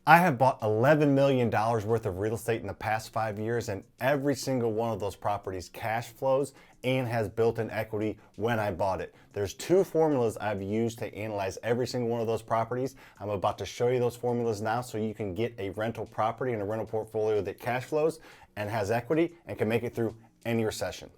I have bought $11 million worth of real estate in the past 5 years, and every single one of those properties cash flows and has built-in equity when I bought it. There's two formulas I've used to analyze every single one of those properties. I'm about to show you those formulas now so you can get a rental property and a rental portfolio that cash flows and has equity and can make it through any recession.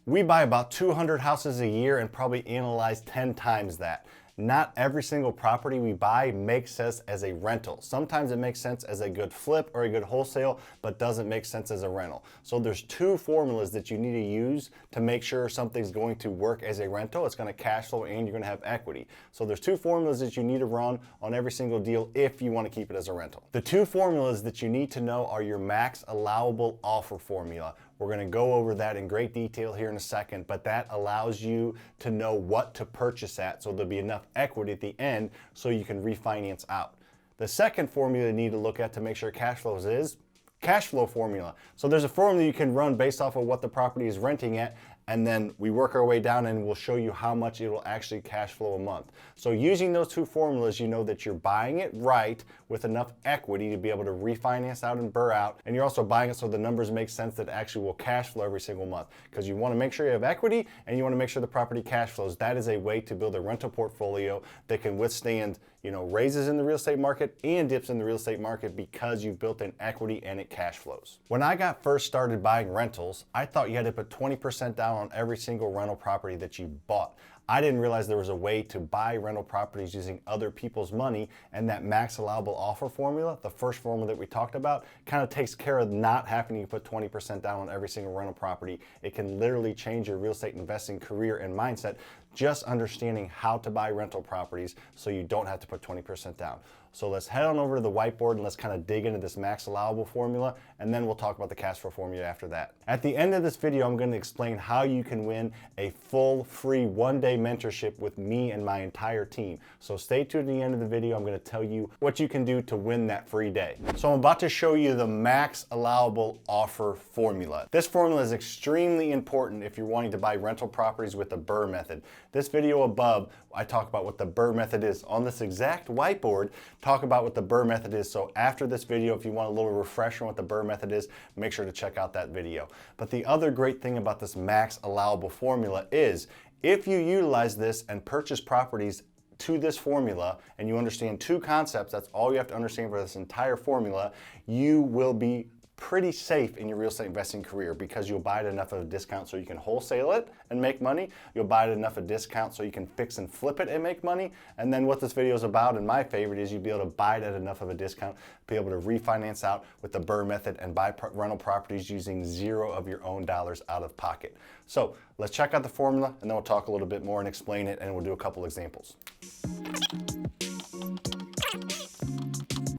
We buy about 200 houses a year and probably analyze 10 times that. Not every single property we buy makes sense as a rental. Sometimes it makes sense as a good flip or a good wholesale, but doesn't make sense as a rental. So there's two formulas that you need to use to make sure something's going to work as a rental. It's going to cash flow and you're going to have equity. So there's two formulas that you need to run on every single deal if you want to keep it as a rental. The two formulas that you need to know are your max allowable offer formula. We're going to go over that in great detail here in a second, but that allows you to know what to purchase at so there'll be enough equity at the end so you can refinance out. The second formula you need to look at to make sure cash flows is cash flow formula. So there's a formula you can run based off of what the property is renting at, and then we work our way down and we'll show you how much it will actually cash flow a month. So using those two formulas, you know that you're buying it right with enough equity to be able to refinance out and burr out, and you're also buying it so the numbers make sense that it actually will cash flow every single month, because you want to make sure you have equity and you want to make sure the property cash flows. That is a way to build a rental portfolio that can withstand, raises in the real estate market and dips in the real estate market because you've built in equity and it cash flows. When I got first started buying rentals, I thought you had to put 20% down on every single rental property that you bought. I didn't realize there was a way to buy rental properties using other people's money, and that max allowable offer formula, the first formula that we talked about, kind of takes care of not having to put 20% down on every single rental property. It can literally change your real estate investing career and mindset just understanding how to buy rental properties so you don't have to put 20% down. So let's head on over to the whiteboard and let's kind of dig into this max allowable formula, and then we'll talk about the cash flow formula after that. At the end of this video, I'm going to explain how you can win a full free one-day mentorship with me and my entire team. So stay tuned to the end of the video. I'm going to tell you what you can do to win that free day. So I'm about to show you the max allowable offer formula. This formula is extremely important if you're wanting to buy rental properties with the BRRRR method. This video above, I talk about what the BRRRR method is. On this exact whiteboard, talk about what the BRRRR method is. So after this video, if you want a little refresher on what the BRRRR method is, make sure to check out that video. But the other great thing about this max allowable formula is if you utilize this and purchase properties to this formula and you understand two concepts, that's all you have to understand for this entire formula, you will be pretty safe in your real estate investing career, because you'll buy it enough of a discount so you can wholesale it and make money. You'll buy it enough of a discount so you can fix and flip it and make money. And then what this video is about, and my favorite, is you'll be able to buy it at enough of a discount, be able to refinance out with the BRRRR method and buy rental properties using zero of your own dollars out of pocket. So let's check out the formula and then we'll talk a little bit more and explain it, and we'll do a couple examples.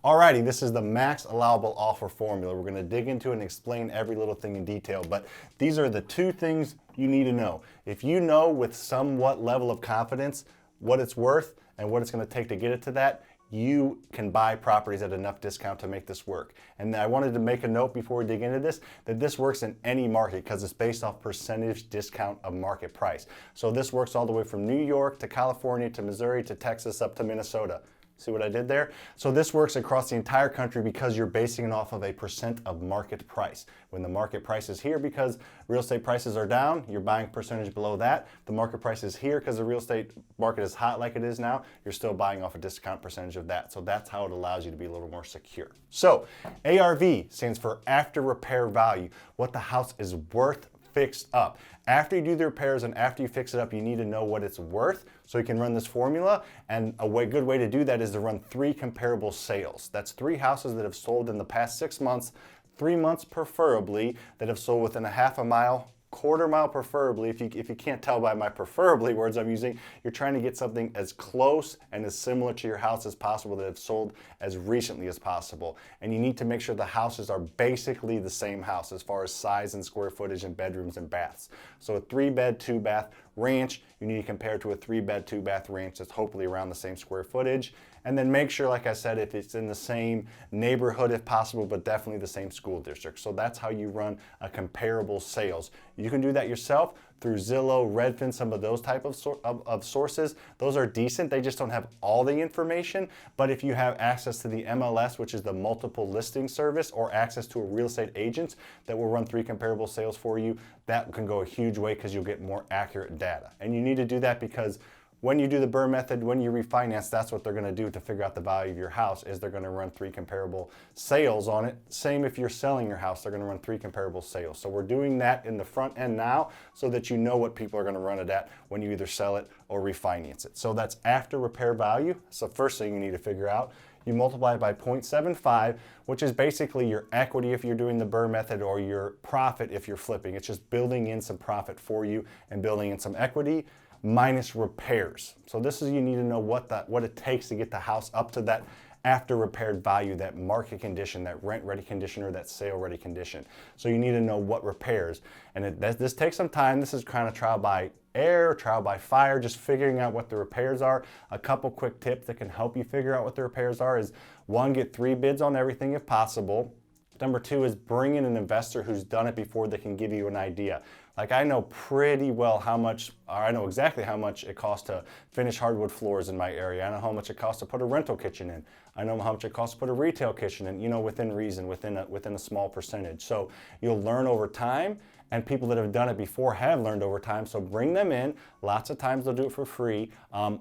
Alrighty, this is the max allowable offer formula. We're going to dig into and explain every little thing in detail, but these are the two things you need to know. If you know with somewhat level of confidence what it's worth and what it's going to take to get it to that, you can buy properties at enough discount to make this work. And I wanted to make a note before we dig into this, that this works in any market because it's based off percentage discount of market price. So this works all the way from New York to California to Missouri to Texas up to Minnesota. See what I did there? So this works across the entire country because you're basing it off of a percent of market price. When the market price is here because real estate prices are down, you're buying percentage below that. The market price is here because the real estate market is hot like it is now, you're still buying off a discount percentage of that. So that's how it allows you to be a little more secure. So ARV stands for after repair value, what the house is worth fixed up. After you do the repairs and after you fix it up, you need to know what it's worth so you can run this formula. And a good way to do that is to run 3 comparable sales. That's 3 houses that have sold in the past 6 months, 3 months preferably, that have sold within a half a mile, quarter mile preferably. If you can't tell by my preferably words I'm using, you're trying to get something as close and as similar to your house as possible that have sold as recently as possible. And you need to make sure the houses are basically the same house as far as size and square footage and bedrooms and baths. So a 3-bed, 2-bath, ranch, you need to compare it to a 3-bed, 2-bath ranch that's hopefully around the same square footage. And then make sure, like I said, if it's in the same neighborhood if possible, but definitely the same school district. So that's how you run a comparable sales. You can do that yourself through Zillow, Redfin, some of those type of sources. Those are decent. They just don't have all the information. But if you have access to the MLS, which is the multiple listing service, or access to a real estate agent that will run 3 comparable sales for you, that can go a huge way because you'll get more accurate data. And you need to do that because when you do the BRRRR method, when you refinance, that's what they're going to do to figure out the value of your house, is they're going to run 3 comparable sales on it. Same if you're selling your house, they're going to run 3 comparable sales. So we're doing that in the front end now so that you know what people are going to run it at when you either sell it or refinance it. So that's after repair value. So first thing you need to figure out, you multiply it by 0.75, which is basically your equity if you're doing the BRRRR method, or your profit if you're flipping. It's just building in some profit for you and building in some equity, minus repairs. So this is, you need to know what it takes to get the house up to that after repaired value, that market condition, that rent ready condition, or that sale ready condition. So you need to know what repairs. And this takes some time. This is kind of trial by error, trial by fire, just figuring out what the repairs are. A couple quick tips that can help you figure out what the repairs are is, 1, get 3 bids on everything if possible. Number 2 is bring in an investor who's done it before that can give you an idea. Like, I know pretty well how much, or I know exactly how much it costs to finish hardwood floors in my area. I know how much it costs to put a rental kitchen in. I know how much it costs to put a retail kitchen in, you know, within reason, within a small percentage. So you'll learn over time, and people that have done it before have learned over time. So bring them in. Lots of times they'll do it for free.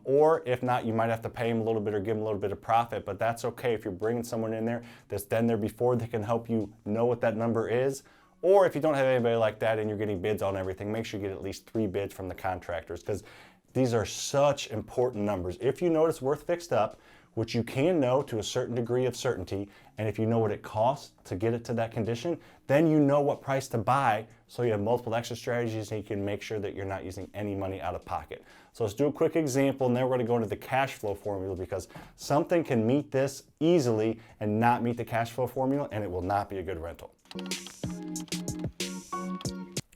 Or if not, you might have to pay them a little bit or give them a little bit of profit, but that's okay. If you're bringing someone in there that's been there before, they can help you know what that number is. Or if you don't have anybody like that and you're getting bids on everything, make sure you get at least 3 bids from the contractors, because these are such important numbers. If you know it's worth fixed up, which you can know to a certain degree of certainty, and if you know what it costs to get it to that condition, then you know what price to buy, so you have multiple exit strategies and you can make sure that you're not using any money out of pocket. So let's do a quick example, and then we're going to go into the cash flow formula, because something can meet this easily and not meet the cash flow formula, and it will not be a good rental.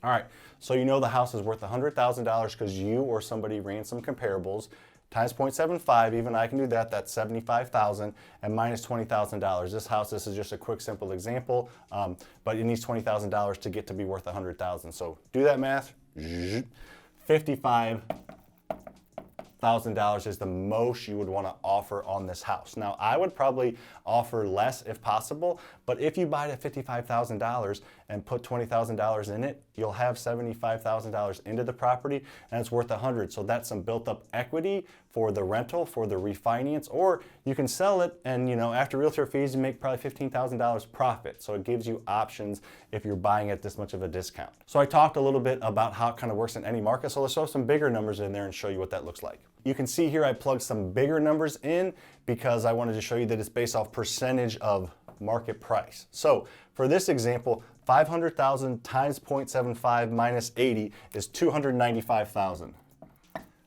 All right, so you know the house is worth $100,000 because you or somebody ran some comparables, times 0.75, even I can do that, that's $75,000, and minus $20,000. This is just a quick, simple example, but it needs $20,000 to get to be worth $100,000. So do that math, $55,000 is the most you would want to offer on this house. Now, I would probably offer less if possible, but if you buy it at $55,000 and put $20,000 in it, you'll have $75,000 into the property, and it's worth $100,000. So that's some built up equity for the rental, for the refinance, or you can sell it and, you know, after realtor fees, you make probably $15,000 profit. So it gives you options if you're buying at this much of a discount. So I talked a little bit about how it kind of works in any market. So let's throw some bigger numbers in there and show you what that looks like. You can see here I plugged some bigger numbers in because I wanted to show you that it's based off percentage of market price. So for this example, 500,000 times 0.75 minus 80 is 295,000.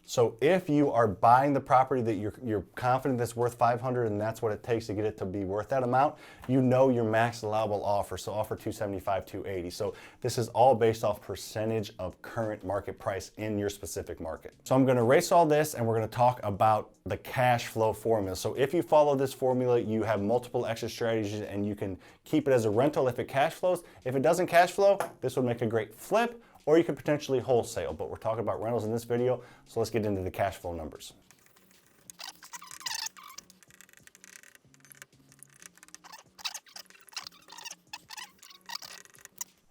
So if you are buying the property that you're confident that's worth 500 and that's what it takes to get it to be worth that amount, you know your max allowable offer. So offer 275, 280. So this is all based off percentage of current market price in your specific market. So I'm going to erase all this and we're going to talk about the cash flow formula. So if you follow this formula, you have multiple exit strategies and you can keep it as a rental if it cash flows. If it doesn't cash flow, this would make a great flip, or you could potentially wholesale, but we're talking about rentals in this video, so let's get into the cash flow numbers.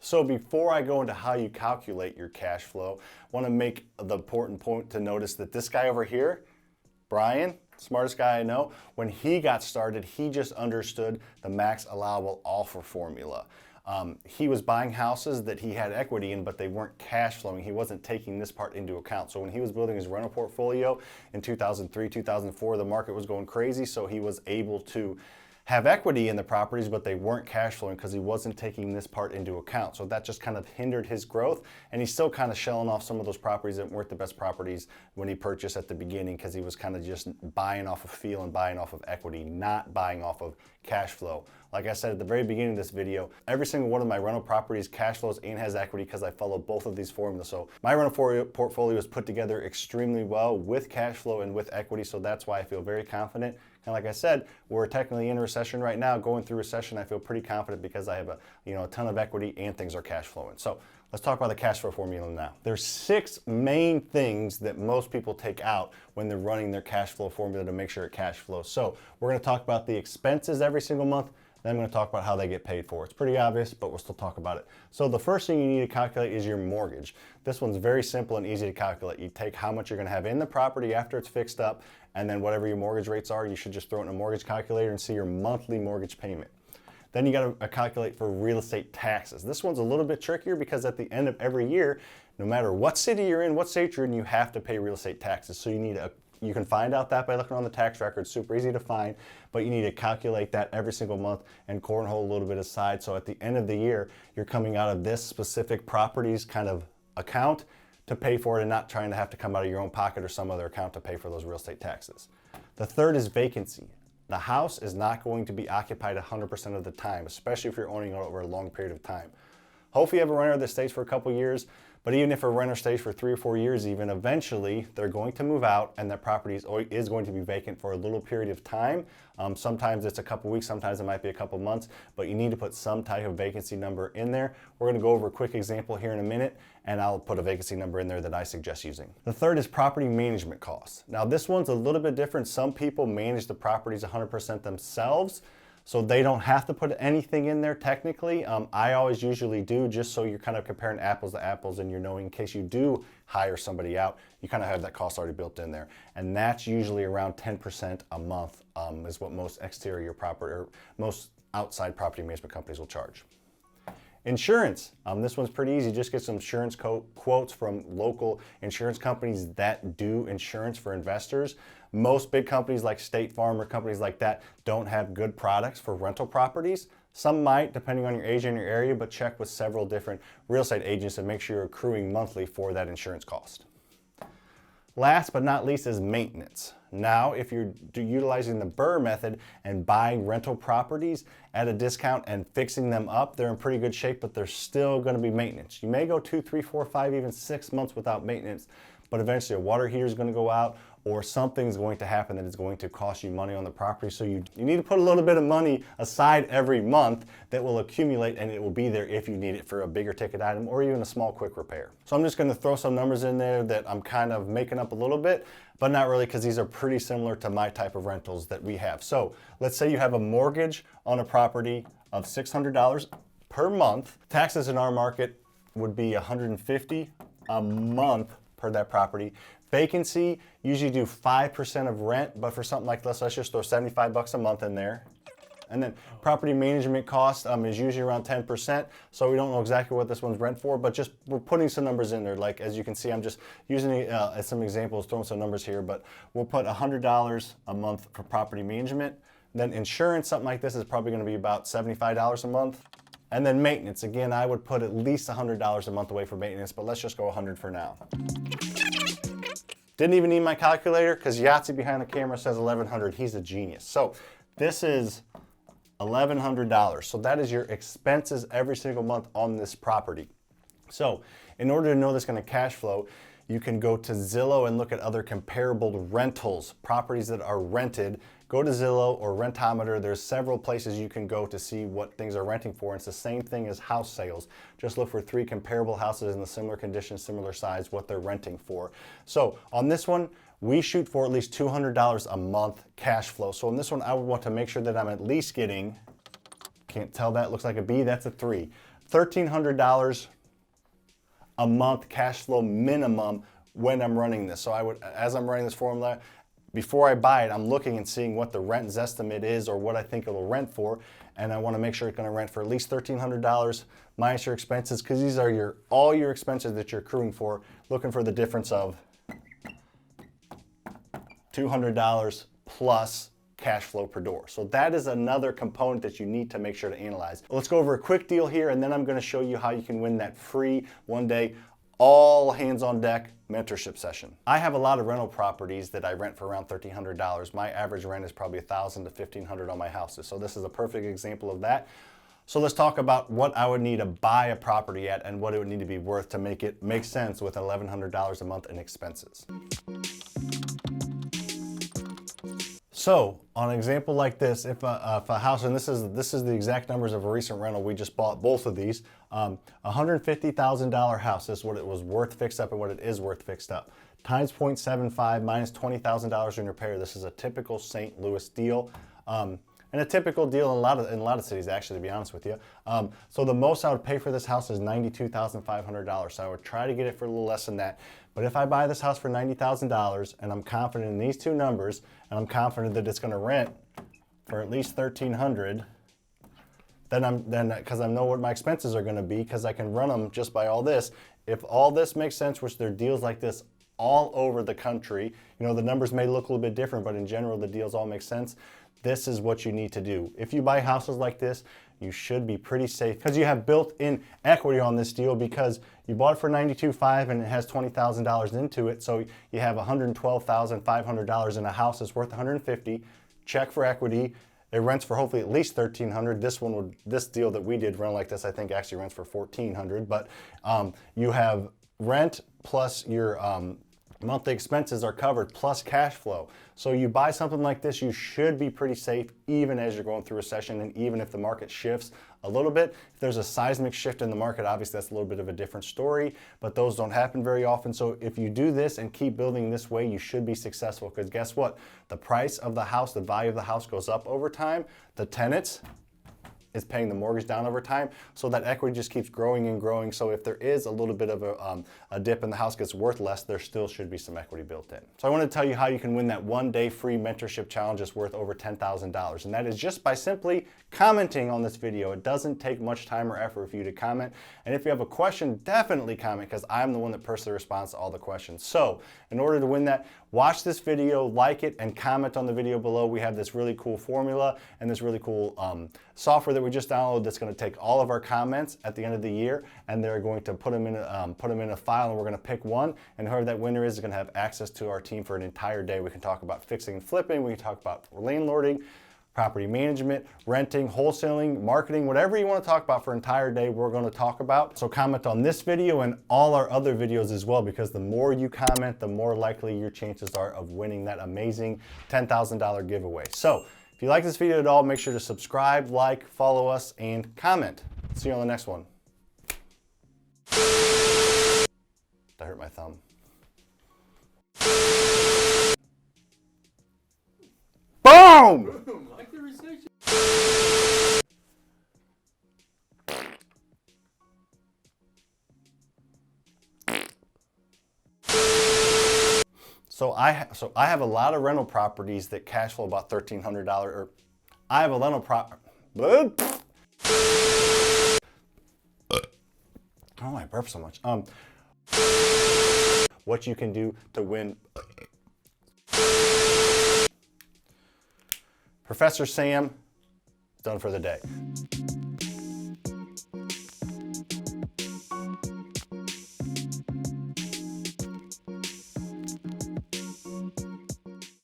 So before I go into how you calculate your cash flow, I want to make the important point to notice that this guy over here, Brian, smartest guy I know, when he got started, he just understood the max allowable offer formula. He was buying houses that he had equity in, but they weren't cash flowing. He wasn't taking this part into account. So when he was building his rental portfolio in 2003, 2004, the market was going crazy. So he was able to have equity in the properties, but they weren't cash flowing because he wasn't taking this part into account. So that just kind of hindered his growth, and he's still kind of shelling off some of those properties that weren't the best properties when he purchased at the beginning, because he was kind of just buying off of feel and buying off of equity, not buying off of cash flow. Like I said at the very beginning of this video, every single one of my rental properties cash flows and has equity because I follow both of these formulas. So my rental portfolio is put together extremely well with cash flow and with equity, so that's why I feel very confident. And like I said, we're technically in a recession right now, going through recession. I feel pretty confident because I have a ton of equity and things are cash flowing. So let's talk about the cash flow formula now. There's 6 main things that most people take out when they're running their cash flow formula to make sure it cash flows. So we're going to talk about the expenses every single month. Then I'm going to talk about how they get paid for. It's pretty obvious, but we'll still talk about it. So the first thing you need to calculate is your mortgage. This one's very simple and easy to calculate. You take how much you're going to have in the property after it's fixed up, and then whatever your mortgage rates are, you should just throw it in a mortgage calculator and see your monthly mortgage payment. Then you got to calculate for real estate taxes. This one's a little bit trickier because at the end of every year, no matter what city you're in, what state you're in, you have to pay real estate taxes. So you can find out that by looking on the tax record. Super easy to find, but you need to calculate that every single month and cornhole a little bit aside. So at the end of the year, you're coming out of this specific properties kind of account to pay for it and not trying to have to come out of your own pocket or some other account to pay for those real estate taxes. The third is vacancy. The house is not going to be occupied 100% of the time, especially if you're owning it over a long period of time. Hopefully you have a renter that stays for a couple years, but even if a renter stays for 3 or 4 years even, eventually they're going to move out and that property is going to be vacant for a little period of time. Sometimes it's a couple weeks, sometimes it might be a couple months, but you need to put some type of vacancy number in there. We're going to go over a quick example here in a minute, and I'll put a vacancy number in there that I suggest using. The third is property management costs. Now this one's a little bit different. Some people manage the properties 100% themselves, so they don't have to put anything in there technically. I always usually do, just so you're kind of comparing apples to apples and you're knowing in case you do hire somebody out, you kind of have that cost already built in there. And that's usually around 10% a month is what most exterior property or most outside property management companies will charge. Insurance. This one's pretty easy. Just get some insurance quotes from local insurance companies that do insurance for investors. Most big companies like State Farm or companies like that don't have good products for rental properties. Some might, depending on your age and your area, but check with several different real estate agents and make sure you're accruing monthly for that insurance cost. Last but not least is maintenance. Now, if you're utilizing the BRRRR method and buying rental properties at a discount and fixing them up, they're in pretty good shape, but there's still going to be maintenance. You may go 2, 3, 4, 5, even 6 months without maintenance, but eventually a water heater is going to go out or something's going to happen that is going to cost you money on the property. So you need to put a little bit of money aside every month that will accumulate, and it will be there if you need it for a bigger ticket item or even a small quick repair. So I'm just going to throw some numbers in there that I'm kind of making up a little bit, but not really, because these are pretty similar to my type of rentals that we have. So let's say you have a mortgage on a property of $600 per month. Taxes in our market would be $150 a month per that property. Vacancy, usually do 5% of rent, but for something like this, let's just throw $75 a month in there. And then property management cost is usually around 10%, so we don't know exactly what this one's rent for, but just we're putting some numbers in there. Like as you can see, I'm just using as some examples, throwing some numbers here, but we'll put $100 a month for property management. Then insurance, something like this is probably going to be about $75 a month. And then maintenance, again, I would put at least $100 a month away for maintenance, but let's just go 100 for now. Didn't even need my calculator because Yahtzee behind the camera says 1,100. He's a genius. So this is $1,100. So that is your expenses every single month on this property. So in order to know this is going to cash flow, you can go to Zillow and look at other comparable rentals, properties that are rented. Go to Zillow or Rentometer. There's several places you can go to see what things are renting for. It's the same thing as house sales. Just look for 3 comparable houses in the similar condition, similar size, what they're renting for. So on this one, we shoot for at least $200 a month cash flow. So on this one, I would want to make sure that I'm at least getting, can't tell that, looks like a B, that's a 3. $1,300 a month cash flow minimum when I'm running this. So I would, as I'm running this formula, before I buy it, I'm looking and seeing what the rent's estimate is or what I think it'll rent for, and I want to make sure it's going to rent for at least $1,300 minus your expenses, because these are all your expenses that you're accruing for, looking for the difference of $200 plus cash flow per door. So that is another component that you need to make sure to analyze. Let's go over a quick deal here, and then I'm going to show you how you can win that free 1-day, all hands on deck mentorship session. I have a lot of rental properties that I rent for around $1,300. My average rent is probably $1,000 to $1,500 on my houses. So this is a perfect example of that. So let's talk about what I would need to buy a property at and what it would need to be worth to make it make sense with $1,100 a month in expenses. So on an example like this, if a house, and this is the exact numbers of a recent rental, we just bought both of these, $150,000 house, this is what it was worth fixed up and what it is worth fixed up, times 0.75 minus $20,000 in repair. This is a typical St. Louis deal. And a typical deal in a lot of cities, actually, to be honest with you. So the most I would pay for this house is $92,500. So I would try to get it for a little less than that. But if I buy this house for $90,000 and I'm confident in these two numbers, and I'm confident that it's going to rent for at least $1,300, then because I know what my expenses are going to be, because I can run them just by all this. If all this makes sense, which there are deals like this all over the country, you know, the numbers may look a little bit different, but in general, the deals all make sense. This is what you need to do. If you buy houses like this, you should be pretty safe because you have built-in equity on this deal because you bought it for $92,500 and it has $20,000 into it. So you have $112,500 in a house that's worth $150,000. Check for equity. It rents for hopefully at least $1,300. This deal that we did run like this, I think actually rents for $1,400. But you have rent plus your monthly expenses are covered plus cash flow. So you buy something like this, you should be pretty safe even as you're going through a recession, and even if the market shifts a little bit. If there's a seismic shift in the market, obviously that's a little bit of a different story, but those don't happen very often. So if you do this and keep building this way, you should be successful, because guess what? The price of the house, the value of the house goes up over time. The tenants is paying the mortgage down over time, so that equity just keeps growing and growing. So if there is a little bit of a dip and the house gets worth less, there still should be some equity built in. So I want to tell you how you can win that 1-day free mentorship challenge that's worth over $10,000, and that is just by simply commenting on this video. It doesn't take much time or effort for you to comment, and if you have a question, definitely comment, because I'm the one that personally responds to all the questions. So in order to win that, watch this video, like it, and comment on the video below. We have this really cool formula and this really cool software that we just downloaded that's going to take all of our comments at the end of the year, and they're going to put them in a file, and we're going to pick one, and whoever that winner is going to have access to our team for an entire day. We can talk about fixing and flipping, we can talk about landlording, property management, renting, wholesaling, marketing, whatever you want to talk about for an entire day, we're going to talk about. So comment on this video and all our other videos as well, because the more you comment, the more likely your chances are of winning that amazing $10,000 giveaway. So if you like this video at all, make sure to subscribe, like, follow us, and comment. See you on the next one. That hurt my thumb. Boom! Like the recession. So I have a lot of rental properties that cash flow about $1,300, or I have a rental Oh, I burp so much. What you can do to win. Professor Sam, done for the day.